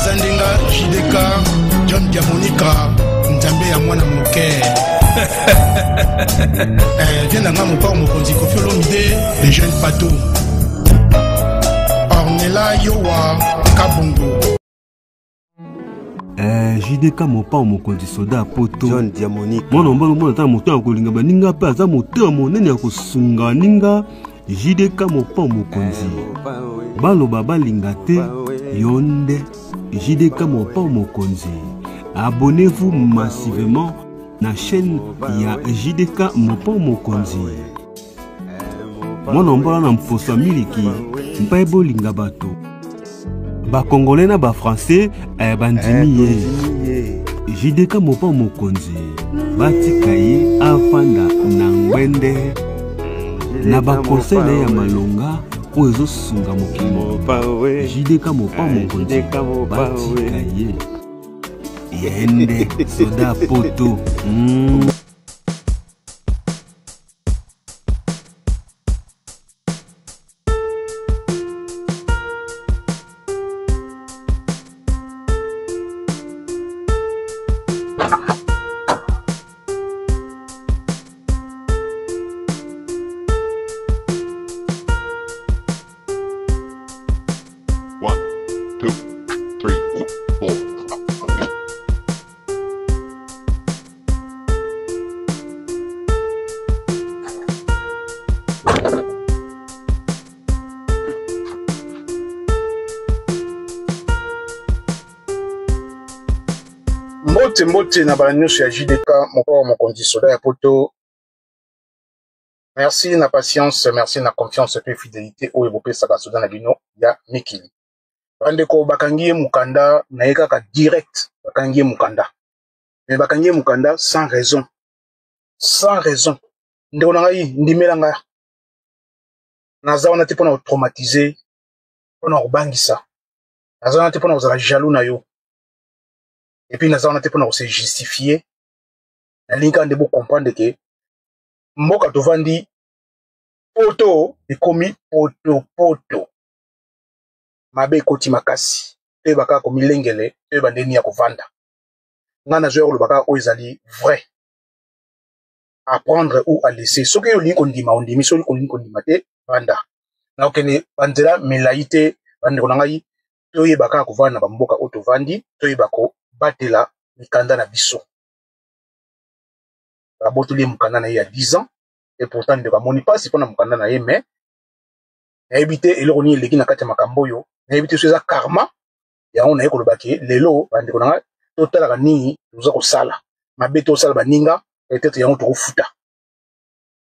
Zandenga JDK John Diamonica Nzambe ya mwana moke viens dans mon port mokonzi Koffi Olomide les jeunes patos Ornella Yowa Kabongo JDK mopa mokonzi soda poto John Diamonica mwana mbalo mwana ta moto akolinga baninga pe aza moto monene ya kosunga ninga JDK mopa mokonzi baloba balinga te yonde JDK mopa mokonzi. Abonnez-vous massivement na chaîne ya JDK mopa mokonzi. Mwana mbala na mposa miliki mpa bolinga bato ba congolais na ba français bandimi ye JDK mopa mokonzi batika ye afanda na ngwende na ba conseil ya malonga ozo sunga mokimo JDK mopa mokonzi batika ye yende soda poto Mbote na banyoso ya JDK moko mokonzi soda ya poto. Merci na patience, merci na confiance et fidélité oyo bopesaka soda na bino ya mikili. Bandeko bakangiye mukanda na yekaka direct bakangiye mukanda. Mais bakangiye mukanda sans raison. Sans raison. Ndeko na ngai ndimela nga. Naza wana te pona traumatiser, pona kobangisa. Naza wana te pona kozala jaloux na yo. Et puis, nous avons pour se justifier. La ligne de vous comprendre que Mboka Tovandi poto est commis poto. Mabe koti makasi. Te baka komi lengele. Te bandeni ya kovanda. Ngana zoyo le baka oizali vrai. Apprendre ou à laisser. Ce que yo ligne kondima ondimi. Ce que yo ligne kondima te banda. Na okene bandela melaite. Bande konangai. Toye baka kovanda ba Mboka Otovandi. Toye bako batela mikanda na biso. Rabotuli mukanda na ye ya 10 ans. Et pourtant, ne moni pas si pona mukanda na ye, mais na ebité eloko ni eleki na kati ya makambo yo. Na ebité so eza karma. Ya on na ye kolobaki lelo bande konanga totala ni uza kosala. Mabe to sala baninga peut-être ya on to futa.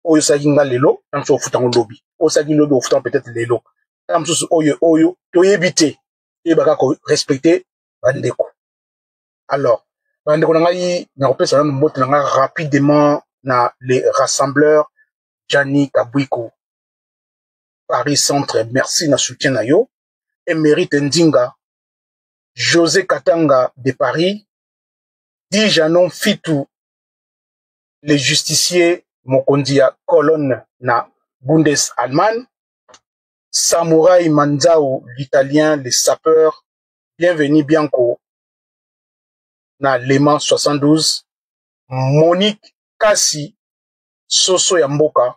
Oyo saki nga lelo, tam so futa ngolobi. O saki lobi o futa peut-être lelo. Tam so oyo to ebité. E baka ko respecter bandeko. Alors, rapidement na les rassembleurs Gianni Kabwiko Paris Centre, merci na soutien na yo. Emerit Ndinga, José Katanga de Paris, Di Janon Fitou, les justiciers Mokondia colonne na Bundes-Allemagne, Samouraï Manzao, l'italien, les sapeurs, bienvenue Bianco, na Léman 72, Monique Kassi, Soso Yamboka,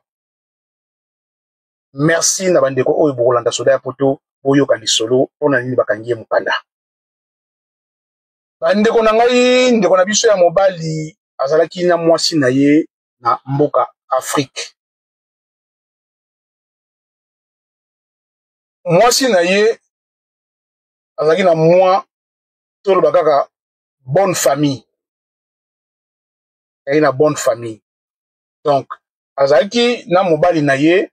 merci na bandeko oyo bokolanda soda ya poto, oyo kalisolo, pona nini bakangiye mukanda. Bandeko na ngai, ndeko na biso ya mobali, azalaki na mwasi na ye, na mboka Afrique. Mwasi na ye, azalaki na mwa, tolo bakaka, bonne famille. Et une bonne famille. Donc, azalaki na mobali na ye,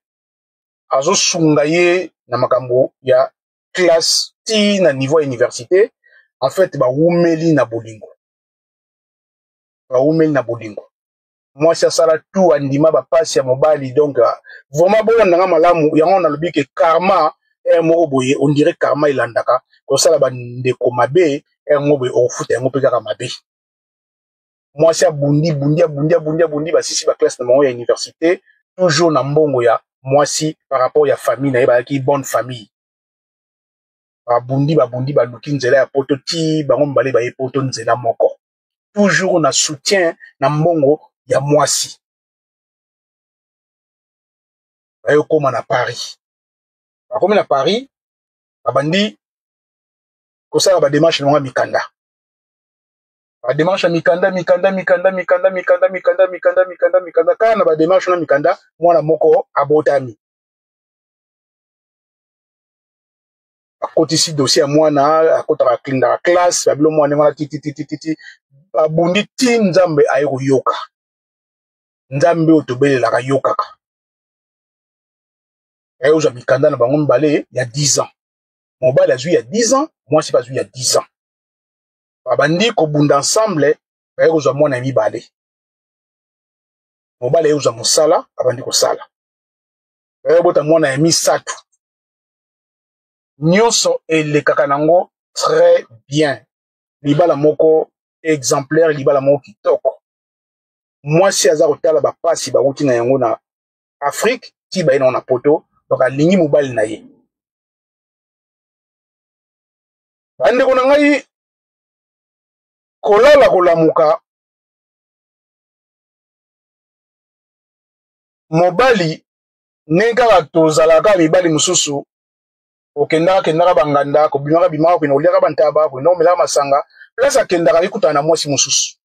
azo sunga ye na makambo ya classe ti na niveau université. En fait, ba wumeli na bolingo. Ba wumeli na bolingo. Moi, ça sala tout andima ba passe ya mobali. Donc, vraiment bon nga malamu, yango na lobi ke karma, moko boye, on dirait karma ilandaka. Ko sala ba ndeko mabe, ngobe o futa ngo peka mabe. Moi c'est bundi ba sisi ba classe na mongo ya université toujours na mbongo ya moi si par rapport ya famille na ba ki bonne famille babundi baluki nzela ya poto ti bango mibale baye poto nzela moko. Toujours na soutien na mbongo ya mwasi. Bayo koma na Paris. Bakomi na Paris, babandi kosala ba démarche na mikanda. Ba démarche mikanda kana ba démarche na mikanda mwana moko abotami. Akotisi dossier mwana akota klinda classe babilo mwana ngana titi babundi ti nzambe ayeko yoka. Nzambe otobelela ka yokaka. Ayo za mikanda na bango mbale ya 10 ans. Mobile azui ya 10 ans, moi c'est pas azui ya 10 ans. Babandi ko bunda ensemble, ayo za mwana mibale. Mobile ayo za musala, babandi ko sala. Ayo bota mwana ya misatu. Nyonso elekaka nango très bien. Libala moko exemplaire, libala moko kitoko. Moi si aza kotala ba pasi ba wuti na yango na Afrique, ti ba ina na poto, donc alingi mobile na ye. Bande ko na ngai kolala kolamuka mobali nenga tozalaka mibali mususu okendaka banganda ko bimaka bimaka ko noliaka bantaba ko nomela masanga place akendaka ikutana na mwasi mususu.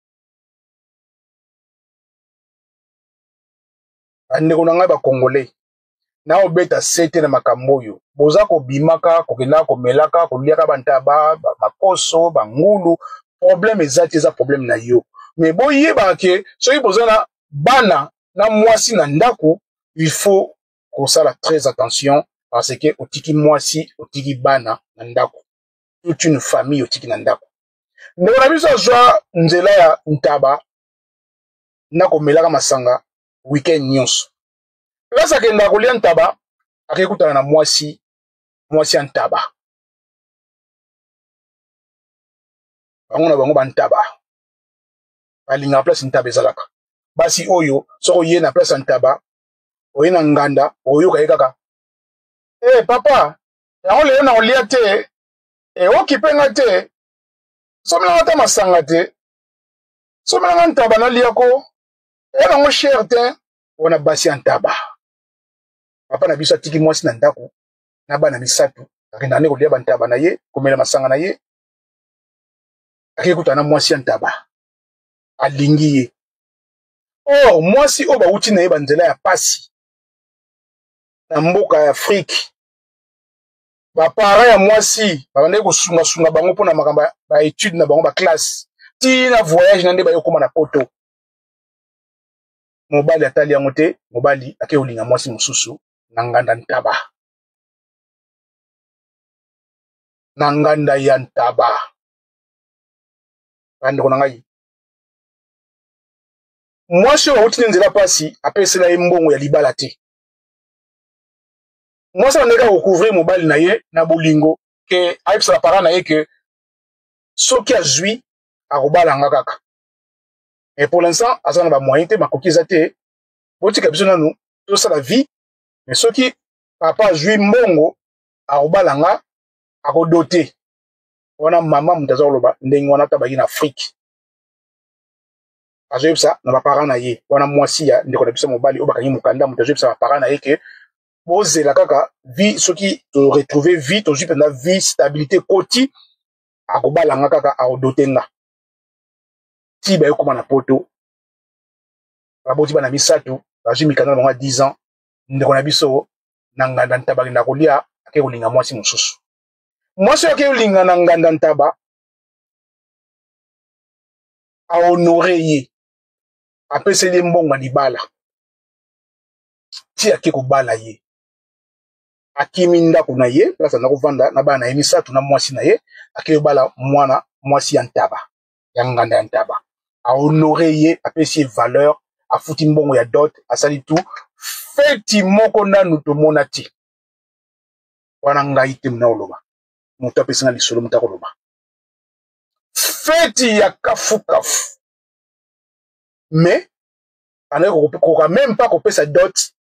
Bande ko na ngai ba congolais na obeta sete na makambo yo boza ko bimaka ko kendaka ko melaka ko liaka bantaba makoso bangulu problème ezati eza problème na yo mais boyeba ke soki bozana bana na mwasi na ndako il faut ko sala très attention parce que otiki mwasi otiki bana na ndako toute une famille otiki na ndako ndeko na biso azwa nzela ya ntaba na ko melaka masanga weekend nyonso lasa kenda kolia ntaba akekutana na mwasi ya ntaba bango na bango bantaba balinga place ntaba ezalaka basi oyo soko ye na place ntaba oye na nganda oyo kaka papa yango leo na olia te okipenga te somela ngata masanga te somela ngata ntaba na liako nango cher te wana basi ya ntaba papa na biso atiki mwasi na ndako na bana misatu akenda ne kolia bantaba na ye komela masanga na ye akekutana mwasi ya ntaba alingi ye mwasi oyo bauti na ye banzela ya pasi na mboka ya Afrique bapara ya mwasi babandaki kosungasunga bango mpona makambo ba étude na bango ba classe ti na voyage na nde bayokoma na poto mobali atali yango te mobali ake olinga mwasi mosusu na nganda ntaba na nganda ya ntaba bandeko na ngai mwasi oyo auti nzela pasi apesela ye mbongo ya libala te mwasi andeka kocouvrir mobali na ye na bolingo ke ayebisala para na ye ke soki azwi akobalanga kaka mais pour l'instant aza na bamoyen te makoki eza te botika biso nanu tosala vie mais soki papa azwi mbongo akobalanga akodote wana mama mutu aza koloba ndenge wana tabaki na Afrique azoyebisa na bapara na ye wana mwasi ya ndeko na biso mobali oyo bakangi mokanda mutu azoyebisa bapara na ye ke bozela kaka vie soki to retrouver vie tozwi mpenza vie stabilité koti akobalanga kaka akodote nga ti bayokoma na poto baboti bana misatu bazwi mikanda na bango ya 10 ans ndeko na biso na nganda ntaba na kolia ake kolinga mwasi mosusu mwasi ake kolinga na nganda ntaba ahonore ye apeseli mbongo libala ti ake kobala ye akimi ndako na ye place na kovanda na bana ye misatu na mwasi na ye ake kobala mwana mwasi ya ntaba ya nganda ya ntaba ahonore ye apesi ye valeur afuti mbongo ya dot asali tout feti moko nanu tomona ti wana ngai te mna oloba moto apesinga lisolo moto akoloba feti ya kafu mais anaye koka même pas kopesa dot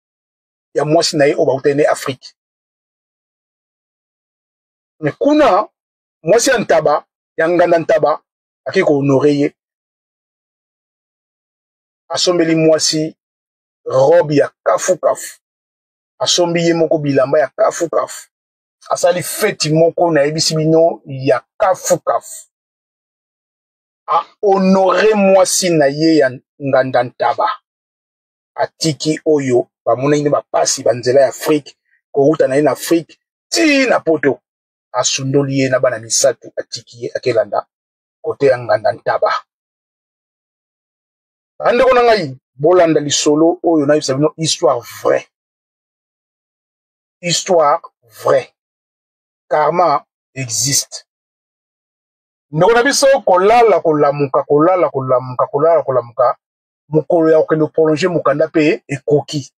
ya mwasi na ye oyo bautene Afrique Mais kuna, moi c'est un tabac, yanganda un tabac, aki ko honoré asombeli moi si robe ya kafu kafu. Asombi ye moko bilamba ya kafu kafu. Asali feti moko na ebisi bino ya kafu kafu. A honoré moi si na ye ya nganda ntaba. Atiki oyo, ba mona ine ba pasi banzela ya Afrique, ko uta na ina Afrique, ti na poto. Asundoli ye na bana misatu atiki ye akelanda kote ya nganda ntaba. Ande kona ngai bolanda lisolo oyo na yebisa bino histoire vraie. Histoire vraie. Karma existe. Ndeko na biso kolala kolamuka kolala kolamuka kolala kolamuka mukolo ya okendo prolonger mukanda pe ekoki.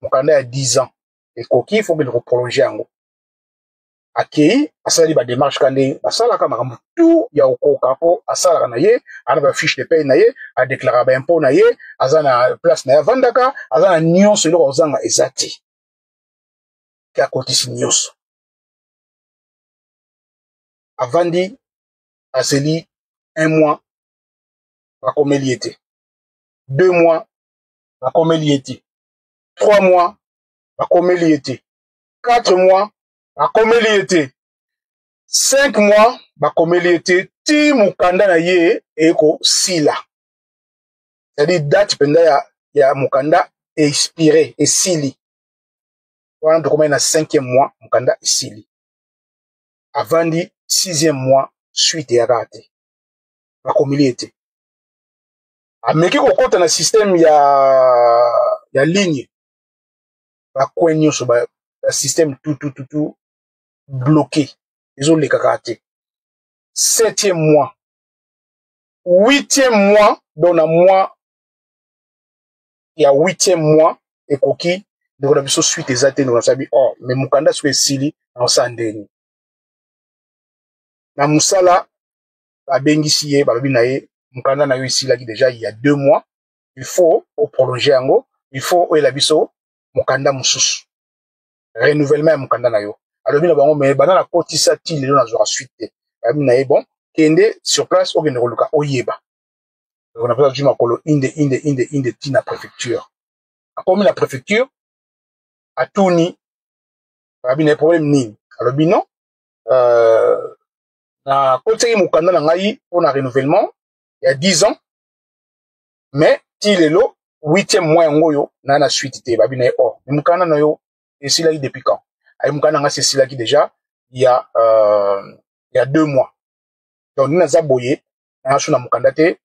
Mukanda ya 10 ans. Ekoki faut que le prolonger yango. Akei asali ba démarche kande basala ka makambo tout ya okoka po asala na ye ana ba fiche de paie na ye a déclarer ba impôt na ye azana place na ya vandaka azana nyonso eloko ozanga ezati. Ka kotisi nyonso. Avandi aseli 1 mois bakomeli ete 2 mois bakomeli ete 3 mois bakomeli ete 4 mois bakomeli ete 5 mois bakomeli ete ti mukanda na ye eko sila. C'est-à-dire date penda ya mukanda expiré esili. Wana tokomai na 5e mois mukanda esili. Avandi 6e mois suite ya rate. Bakomeli ete. Ameki kokota na système ya ligne. Bakwenyo so ba système tout bloqué. Ils ont les kakaté. 7e mois. 8e mois, dans un mois, il y a 8e mois, et koki, donc on a vu ça suite des athées, on a sabi, oh, mais mukanda soit sili, en sandeni. Na musala, a bengisiye, balobinaye, mukanda na yo ici, là, déjà, il y a 2 mois, il faut, prolonger ango, il faut, la biso, mukanda mususu. Renouvellement mukanda na yo. Alors, bien, mais banana kotisa ti le na zora suite. Abinaye bon, kende sur place au gene roluka oyeba. On appelle ça du makolo inde tina préfecture. A comme la préfecture a tourni. Abinaye problème ni. Alors binon na koteki mukanda na ngai pour na renouvellement il y a 10 ans. Mais ti lelo 8e mois ngoyo na na suite te babinaye oh. Mukanda na yo et si là depuis quand? Ay mukanda nga c'est là qui déjà il y a 2 mois. Donc nous avons boyé, nous avons candidaté,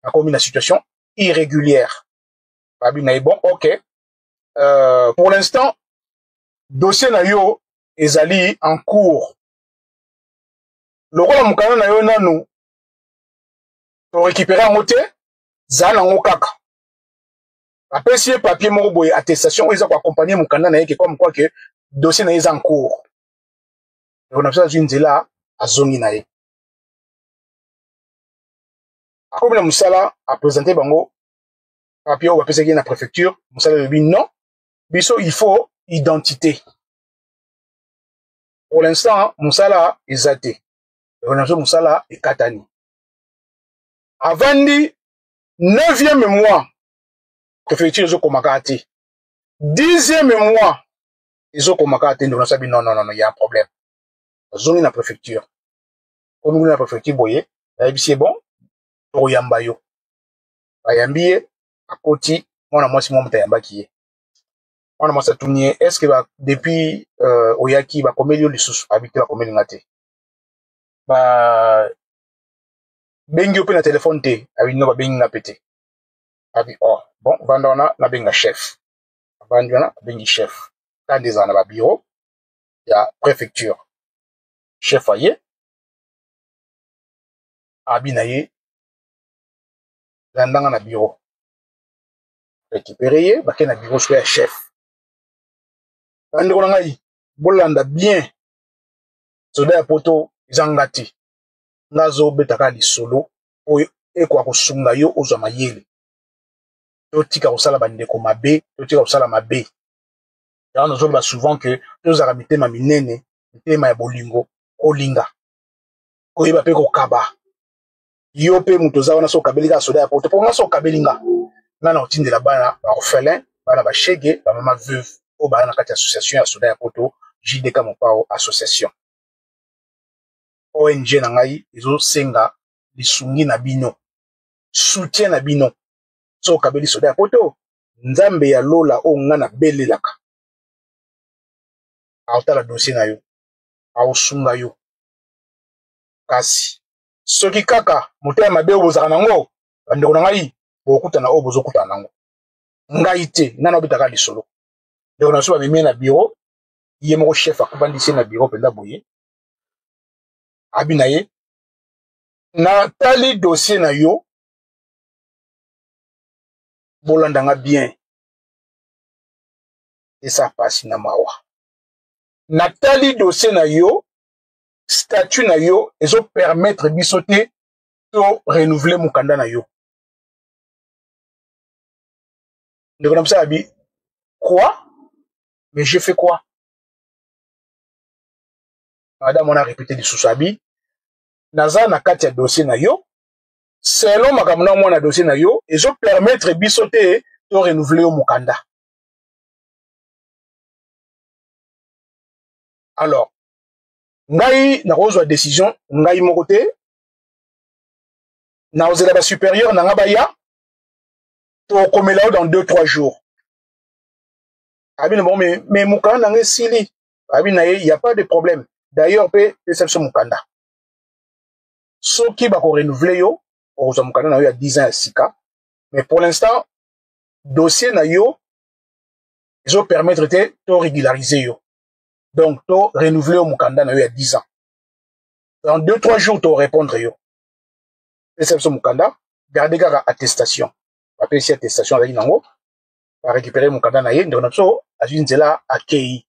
nous avons mis une situation irrégulière. Bon, ok. Pour l'instant, dossier na yo ezali en cours. Le rôle de mukanda na yo nanu pour récupérer en côté, zana ngo kaka. Après si papier moko boye attestation, ils ont accompagné mukanda na yo comme quoi que dossier na yo est en cours. Donc on a fait une zela à zongi na yo. Comme la Moussala a présenté bango papier ou apesaki na préfecture, Moussala a dit non, biso il faut identité. Pour l'instant, Moussala est zaté. Moussala est katani. Avandi 9e mois, préfecture ils ont komakati. 10e mois, ils ont komakati. Donc on a dit non, il y a un problème. Zone na préfecture. Comme nous na préfecture boye, c'est bon. Oyamba yo. Ayambiye akoti mwana mwasi mwa mutayamba kiye. Mwana mwasi atunye est-ce que depuis oyaki ba komeli yo lisusu habité ba komeli ngate. Ba bengi ope na téléphone te abi no ba bengi na pété. Abi oh bon vanda wana na benga chef. Vanda wana bengi chef. Kandeza na ba bureau ya préfecture. Chef aye abi na ye landanga na bureau. Récupérer, bah, na bureau soit chef. Ande ko ngai, bolanda bien. Soda ya poto, zangati. Nazo betaka di solo, o eko akosunga yo ozwa mayele. Totika kosala bandeko mabe, totika kosala mabe. Ya nazo ba souvent que nous aramite ma minene, tema ya bolingo olinga koyeba pe kokaba yo pe muto za wana so kabelika soda ya poto po so kabelinga nana otindela bana ba orphelin bana ba shege ba mama veuve o bana kati association ya soda ya poto JDK Mopao association ONG na ngai ezo senga lisungi na bino soutien na bino so kabeli soda ya poto nzambe ya lola o ngana belelaka aotala dossier na yo aosunga yo kasi soki kaka motema mabe obozaka nango bandeko na ngai bokutana o bozokutana nango ngai te nana obitaka lisolo ndeko na so bamemi na bureau ye moko chef akubandisi na bureau mpenza boye abi na ye na tali dossier na yo bolandanga bien esa pasi na mawa na tali dossier na yo statut na yo ezo permettre biso te to renouveler mukanda na yo ndeko na msa abi quoi mais je fais quoi madame on a répété du sous-abi naza na kati ya dossier na yo selon makambo na mwana dossier na yo ezo permettre biso te to renouveler yo mukanda alors ngai na kozwa décision ngai moko te na ozela ba supérieur na nga baya to komela dans 2-3 jours abi na bon mais mukanda ngai sili abi na ye y a pas de problème d'ailleurs pe perception mukanda soki ba ko renouveler yo ozwa mukanda na yo ya 10 ans ya sika mais pour l'instant dossier na yo ezo permettre te to régulariser yo donc to renouveler yo mukanda na yo ya 10 ans dans 2-3 jours to répondre yo perception mukanda garder kaka attestation après si attestation avec nango va récupérer mukanda na ye ndeko na biso azwi nzela akei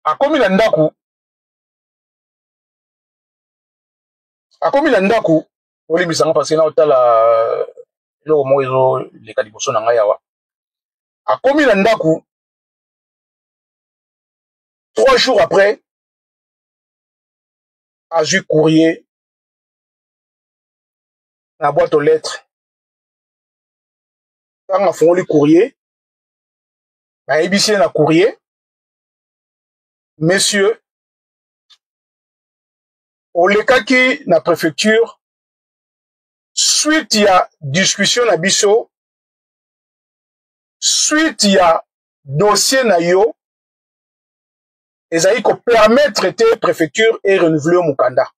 akomi na ndaku olimbisanga parce que na otala eloko moko ezo leka liboso na ngai awa akomi na ndaku 3 jours après azwi courrier na boîte aux lettres tanga afungoli courrier bayebisi ye na courrier monsieur olekaki na préfecture suite ya discussion na biso suite ya dossier na yo ezali ko permettre te préfecture et renouveler mukanda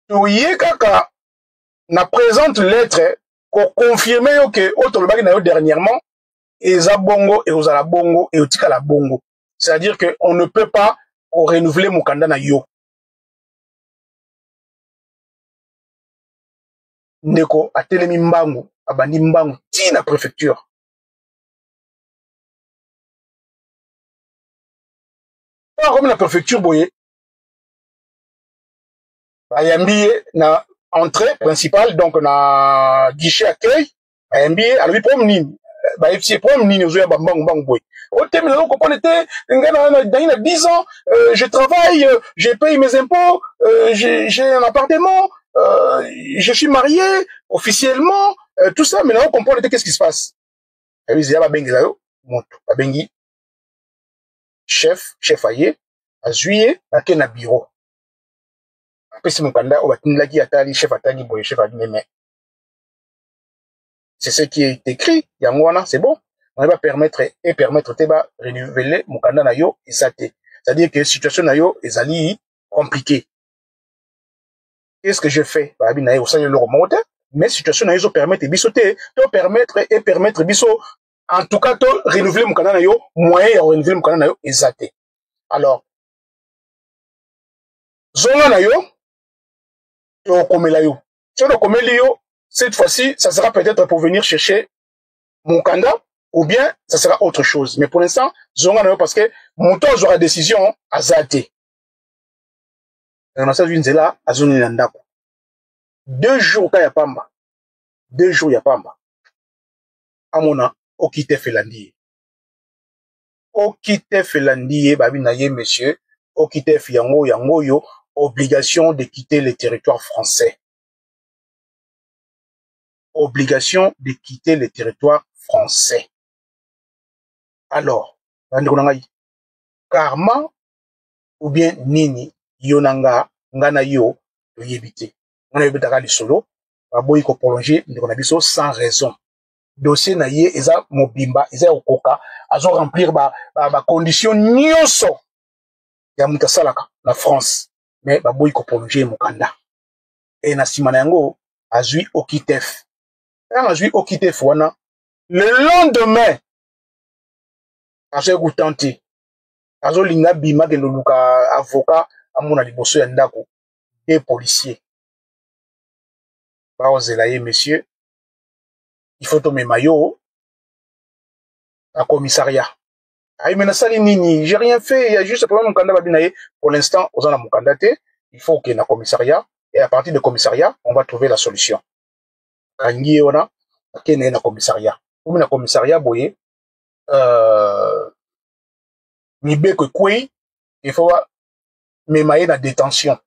toye kaka na présente lettre ko confirmer yo ke otolobaki na yo dernièrement eza bongo et ozala bongo et otika la bongo c'est-à-dire que on ne peut pas renouveler mukanda na yo ndeko atelemi mbangu abandi mbangu ti na préfecture comme la préfecture boye bayambi ye na entrée principale donc na guichet accueil bayambi ye alobi problème nini bayebisi problème nini ozoya bambangu mbangu boye otemi nazo comprendre te ngai na 10 ans je travaille je paye mes impôts j'ai un appartement je suis marié officiellement tout ça mais nazo comprendre te qu'est-ce qui se passe ya babengi zayo moto babengi chef aye azwi ye ake na bureau apesi mukanda oyo batindilaki atali chef atangi boye chef adimeme c'est ce qui est écrit yango wana c'est bon on va permettre te ba renouveler mukanda na yo eza te c'est-à-dire que situation na yo ezali compliqué qu'est-ce que je fais babi na ye osali eloko moko te mais situation na yo ezo permettre biso te to permettre biso en tout cas to renouveler mukanda na yo moyen ya renouveler mukanda na yo eza te alors zonga na yo to komela yo so to komeli yo cette fois-ci ça sera peut-être pour venir chercher mukanda ou bien ça sera autre chose mais pour l'instant zonga na yo parce que mon temps aura décision azate na sa nzela azoni na ndako 2 jours ka ya pamba 2 jours ya pamba amona okite felandi okitef landiye babi na ye monsieur okitef yango yo obligation de quitter le territoire français. Obligation de quitter le territoire français. Alors, karma ou bien nini yonanga ngana yo yebite. On a yebitaka lisolo baboyi ko prolonger ndeko na biso sans raison. Dossier na ye eza mobimba eza okoka azo remplir ba condition nyonso ya mutasalaka na France mais baboyi ko prolonger mukanda. Et na simana yango azui okitef. Azui okitef wana le lendemain azo tenter azo linga bima ke luka avocat amona liboso ya ndako des policiers. Baozela ye monsieur il faut tomber maillot à commissariat. Aïe, mais sali nini, j'ai rien fait, il y a juste le problème mukanda babinaye. Pour l'instant, aux en a mukanda te, il faut qu'il y ait un commissariat, et à partir du commissariat, on va trouver la solution. Kangi ona, qu'il y ait un commissariat. Pour un commissariat, boye, nibe que kwe, il faut memaye na détention.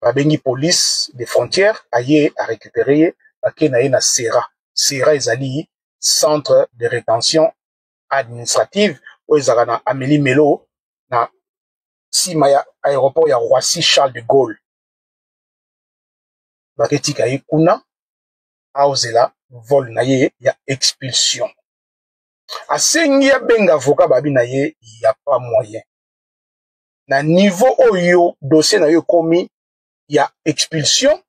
Babengi police des frontières, aïe, à récupérer, qu'il y ait na Sera. Sera ezali, centre de rétention administrative où ils ont Amélie Melo na Simaya aéroport ya Roissy Charles de Gaulle baketika ye kuna aozela vol na ye ya expulsion asengi ya benga avocat babi na ye y a pas moyen na niveau oyo dossier na yo komi ya expulsion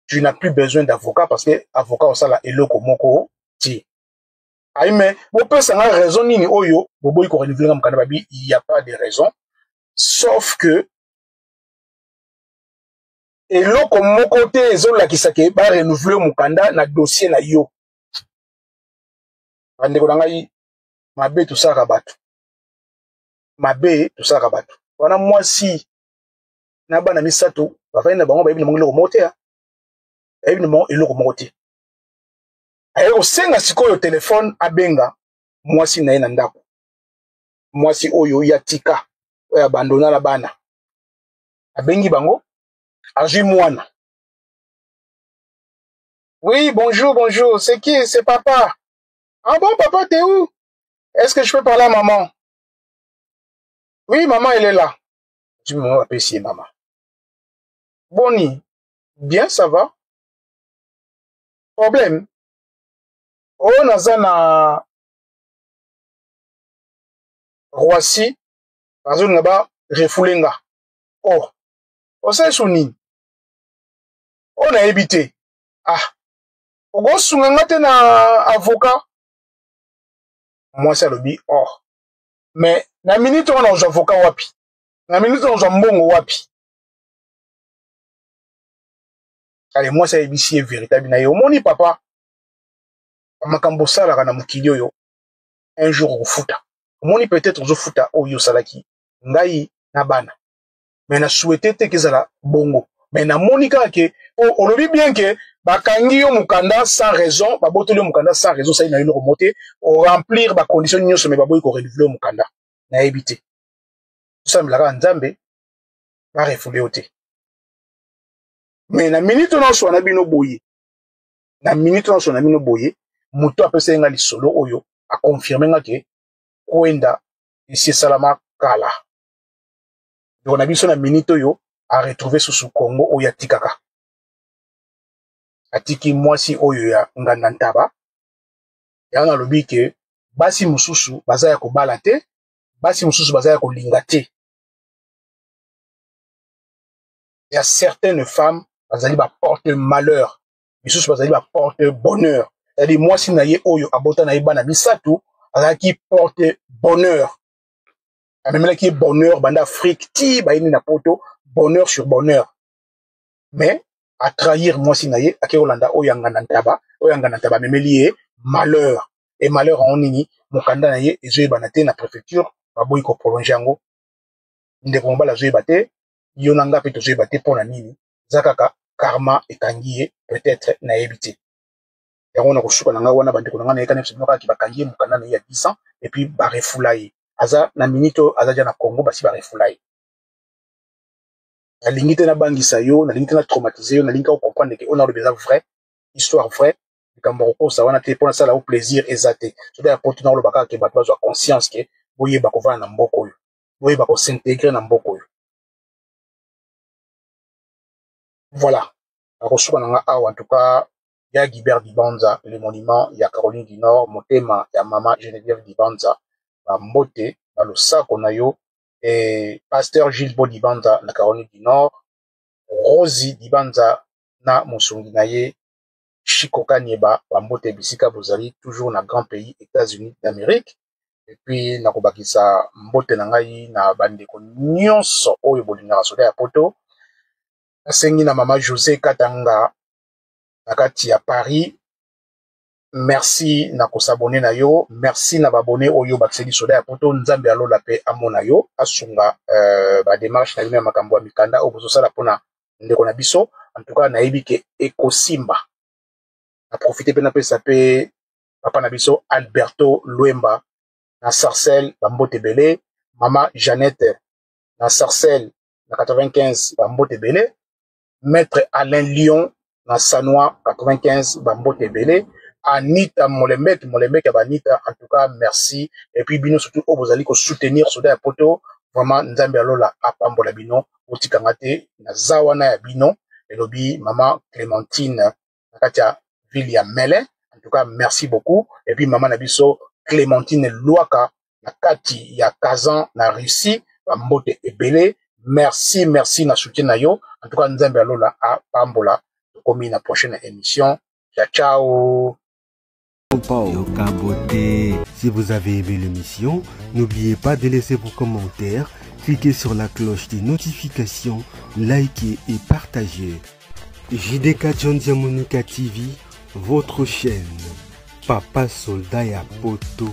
tu n'as plus besoin d'avocat parce que avocat osala eloko moko ti. Aïe, mais, vous pensez à raison, nini, oyo, bobo, il renouveler comme Kanababi, il n'y a pas de raison. Sauf que, et l'eau, comme mon côté, les autres, là, qui s'est pas renouveler mon candidat, na dossier, na yo. Ande, ma bé, tout ça, rabat. Ma bé, tout ça, rabat. Voilà, moi, si, na ba, na misato, va faire une banque, va y venir, le remonter, hein. Va y venir, le remonter. Aye osenga sikoyo téléphone abenga mwasi na ye na ndako mwasi oyo ya tika oyo abandona la bana abengi bango azui mwana. Oui, bonjour, c'est qui? C'est papa. Ah bon, papa, t'es où? Est-ce que je peux parler à maman? Oui, maman, elle est là. Je me rappelle si maman. Boni, bien, ça va? Problème? Oh, nazana Roissy, azon ngaba refoulenga. Oh, ose suni. On a évité. Ah, ogo sungangate na avocat. Moi, ça le dit, oh. Mais, na minute on a un avocat wapi. Na minute on a un mbongo wapi. Allez, moi, ça est véritable. Na yo, moni papa. Makambo sala kana mukili oyo un jour au futa omoni peut-être au futa oyo salaki ngai na bana mais na souhaité te kezala bongo mais na monika ke on le dit bien que bakangi yo mukanda sans raison babotoli mukanda sans raison ça ina yo remonter au remplir ba conditions nyonso mais baboyi ko renouveler mukanda na éviter ça me la nzambe ba refoulé oté mais na minute on so na bino boye na minute on so na bino boye muto apese nga lisolo oyo a confirmer nga ke kwenda ici salama kala donc na biso na minute oyo a retrouver sous Congo oyo atikaka atiki mwasi oyo ya nganda ntaba ya nga lobi ke basi mususu baza ya kobala te basi mususu baza ya kolinga te ya certaines femmes bazali ba porte malheur misusu bazali ba porte bonheur. C'est-à-dire, moi, si naye oyo abota na ibana misatu, ala qui porte bonheur. Même qui bonheur, banda Afrique, ti, ba na poto, bonheur sur bonheur. Mais, à trahir, moi, si naye, ake Olanda, oyangana taba, même lié, malheur. Et malheur, en nini, mokanda naye, et zoe banate, na préfecture, baboy ko prolonger ango. Nde komba la zoe bate, yonanga pito zoe bate, pona nini, zakaka, karma, et kangiye, peut-être, na évité. yango na koshuka na nga wana bandeko na nga na yekana biso binoka ki bakangi mukanda na ya 10 ans et puis ba refulai aza na minute aza ja na Congo basi ba refulai na lingite na bangisa yo na lingite na traumatiser yo na lingite ko comprendre que on a le besoin vrai histoire vraie likambo ko sa wana te pona sala au plaisir ezate so da porte na lo baka ke bato bazwa conscience ke boye bakovana na mboko yo boye bako s'intégrer na mboko yo voilà akoshuka na nga awa en tout cas ya Guibert Dibanza le monument ya Caroline du Nord motema ya mama Geneviève Dibanza ba mbote ba losako na yo et pasteur Gilles Dibanza na Caroline du Nord Rosie Dibanza na mosungi na ye Chiko Kanyeba ba mbote bisika bozali toujours na grand pays États-Unis d'Amérique et puis na kobakisa mbote na ngai na bandeko nyonso oyo bolingaka soda ya poto asengi na mama José Katanga na kati ya Paris merci na kosabone na yo merci na babone oyo bakiseli soda ya poto nzambe alola pe amona yo asunga ba démarche na bino makambo ya mikanda oyo bozosala pona ndeko na biso en tout cas nayebi ke ekosimba na profiter pe na pesa pe papa na biso Alberto Luemba na Sarcelles bambote belé mama Jeannette na Sarcelles na 95 bambote belé maître Alain Lyon na Sanois 95 bambote belé Anita Molemek ya Banita en tout cas merci et puis bino surtout au bozali ko soutenir soda ya poto vraiment nzambe alola apambola bino otikanga te na zawana ya bino elobi mama Clémentine na kati ya ville ya Mele en tout cas merci beaucoup et puis mama na biso Clémentine Luaka na kati ya Kazan na Russie bambote ebele merci na soutien na yo en tout cas nzambe alola apambola komi na prochaine émission ciao Si vous avez aimé l'émission, n'oubliez pas de laisser vos commentaires, cliquez sur la cloche des notifications, likez et partagez. JDK John Diamonika TV, votre chaîne. Papa Soldat ya Poto.